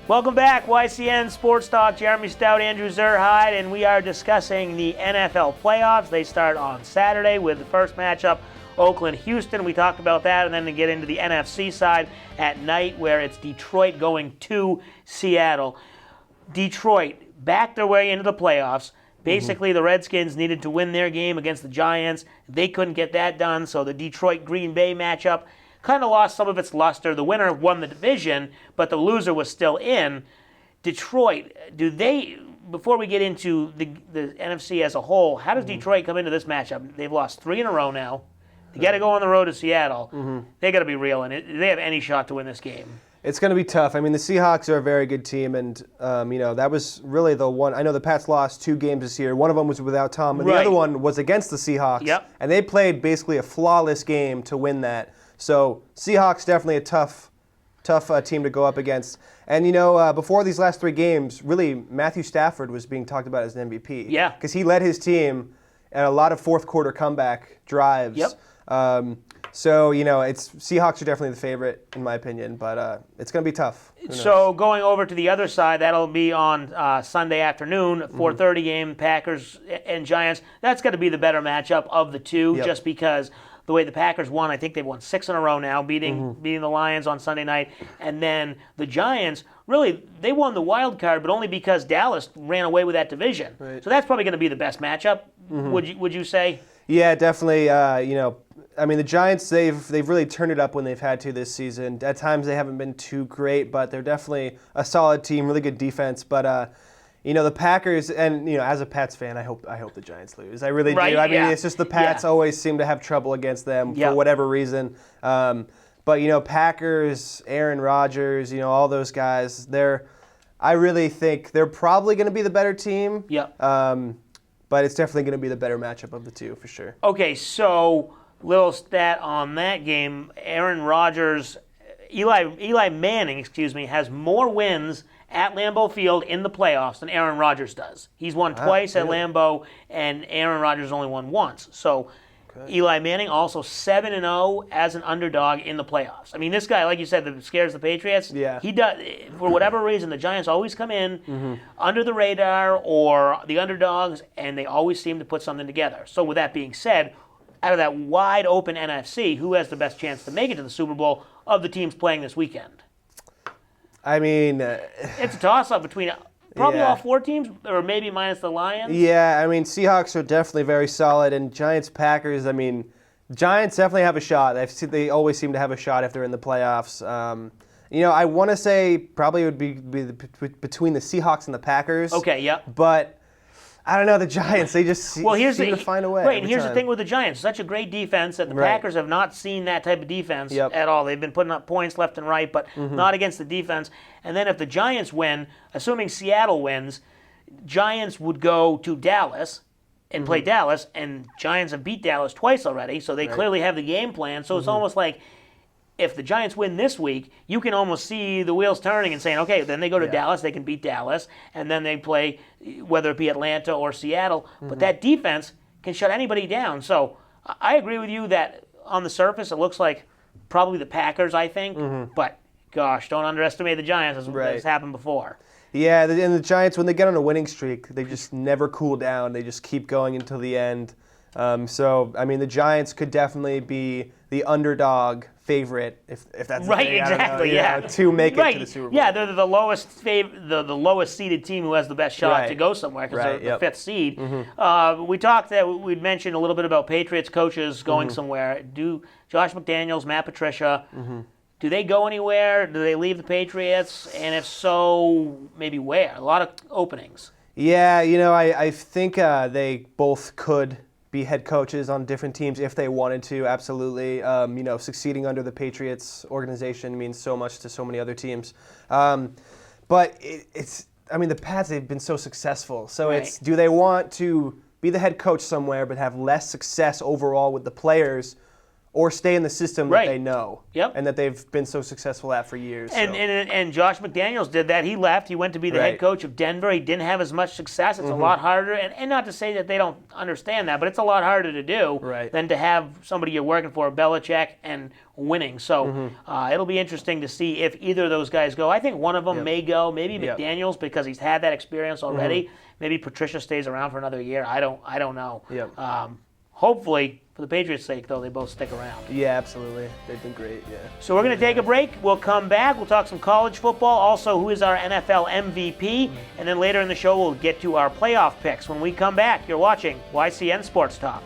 Welcome back, YCN Sports Talk. Jeremy Stout, Andrew Zerhide, and we are discussing the NFL playoffs. They start on Saturday with the first matchup, Oakland-Houston. We talked about that, and then to get into the NFC side at night, where it's Detroit going to Seattle. Detroit backed their way into the playoffs. Basically, the Redskins needed to win their game against the Giants. They couldn't get that done, so the Detroit-Green Bay matchup kind of lost some of its luster. The winner won the division, but the loser was still in. Detroit, before we get into the NFC as a whole, how does Detroit come into this matchup? They've lost 3 in a row now. They got to go on the road to Seattle. They got to be real in it. Do they have any shot to win this game? It's going to be tough. I mean, the Seahawks are a very good team, and that was really the one. I know the Pats lost 2 games this year. One of them was without Tom, and the other one was against the Seahawks. Yep. And they played basically a flawless game to win that. So Seahawks definitely a tough team to go up against. And before these last 3 games, really Matthew Stafford was being talked about as an MVP. Yeah. Because he led his team at a lot of fourth quarter comeback drives. Yep. So, it's Seahawks are definitely the favorite, in my opinion, but it's going to be tough. So going over to the other side, that'll be on Sunday afternoon, 4:30 game, Packers and Giants. That's going to be the better matchup of the two, just because the way the Packers won, I think they've won 6 in a row now, beating the Lions on Sunday night. And then the Giants, really, they won the wild card, but only because Dallas ran away with that division. Right. So that's probably going to be the best matchup, would you say? Yeah, definitely. The Giants, they've really turned it up when they've had to this season. At times they haven't been too great, but they're definitely a solid team, really good defense. But the Packers, and as a Pats fan, I hope the Giants lose. I really do. I mean, it's just the Pats always seem to have trouble against them for whatever reason. But Packers, Aaron Rodgers, all those guys, I really think they're probably going to be the better team. But it's definitely going to be the better matchup of the two for sure. Okay, so little stat on that game: Aaron Rodgers, Eli Manning, has more wins at Lambeau Field in the playoffs than Aaron Rodgers does. He's won twice at Lambeau, and Aaron Rodgers only won once. So Eli Manning also 7-0 as an underdog in the playoffs. I mean, this guy, like you said, that scares the Patriots. Yeah. He does. For whatever reason, the Giants always come in under the radar or the underdogs, and they always seem to put something together. So with that being said, out of that wide open NFC, who has the best chance to make it to the Super Bowl of the teams playing this weekend? I mean, it's a toss-up between probably all 4 teams, or maybe minus the Lions. Yeah, I mean, Seahawks are definitely very solid, and Giants-Packers, Giants definitely have a shot. They always seem to have a shot if they're in the playoffs. I want to say probably it would be between the Seahawks and the Packers. Okay, yeah. But I don't know, the Giants, they just seem to find a way. Right, and here's the thing with the Giants. Such a great defense that the Packers have not seen that type of defense at all. They've been putting up points left and right, but not against the defense. And then if the Giants win, assuming Seattle wins, Giants would go to Dallas and play Dallas, and Giants have beat Dallas twice already, so they clearly have the game plan. So it's almost like if the Giants win this week, you can almost see the wheels turning and saying, okay, then they go to Dallas, they can beat Dallas, and then they play, whether it be Atlanta or Seattle. But that defense can shut anybody down. So I agree with you that on the surface it looks like probably the Packers, I think. But, gosh, don't underestimate the Giants, as has happened before. Yeah, and the Giants, when they get on a winning streak, they just never cool down. They just keep going until the end. The Giants could definitly be the underdog favorite, if that's the thing, exactly, to make it to the Super Bowl. Yeah, they're the lowest seeded team who has the best shot to go somewhere because they're the 5th seed. We'd mentioned a little bit about Patriots coaches going somewhere. Do Josh McDaniels, Matt Patricia, do they go anywhere? Do they leave the Patriots? And if so, maybe where? A lot of openings. Yeah, I think they both could be head coaches on different teams if they wanted to, absolutely. Succeeding under the Patriots organization means so much to so many other teams. But the Pats, they've been so successful. So do they want to be the head coach somewhere but have less success overall with the players, or stay in the system that they know and that they've been so successful at for years. And Josh McDaniels did that. He left. He went to be the head coach of Denver. He didn't have as much success. It's a lot harder. And not to say that they don't understand that, but it's a lot harder to do than to have somebody you're working for, Belichick, and winning. So it'll be interesting to see if either of those guys go. I think one of them may go, maybe McDaniels, because he's had that experience already. Maybe Patricia stays around for another year. I don't know. Hopefully, for the Patriots' sake, though, they both stick around. Yeah, absolutely. They've been great, So we're going to take a break. We'll come back. We'll talk some college football. Also, who is our NFL MVP? And then later in the show, we'll get to our playoff picks. When we come back, you're watching YCN Sports Talk.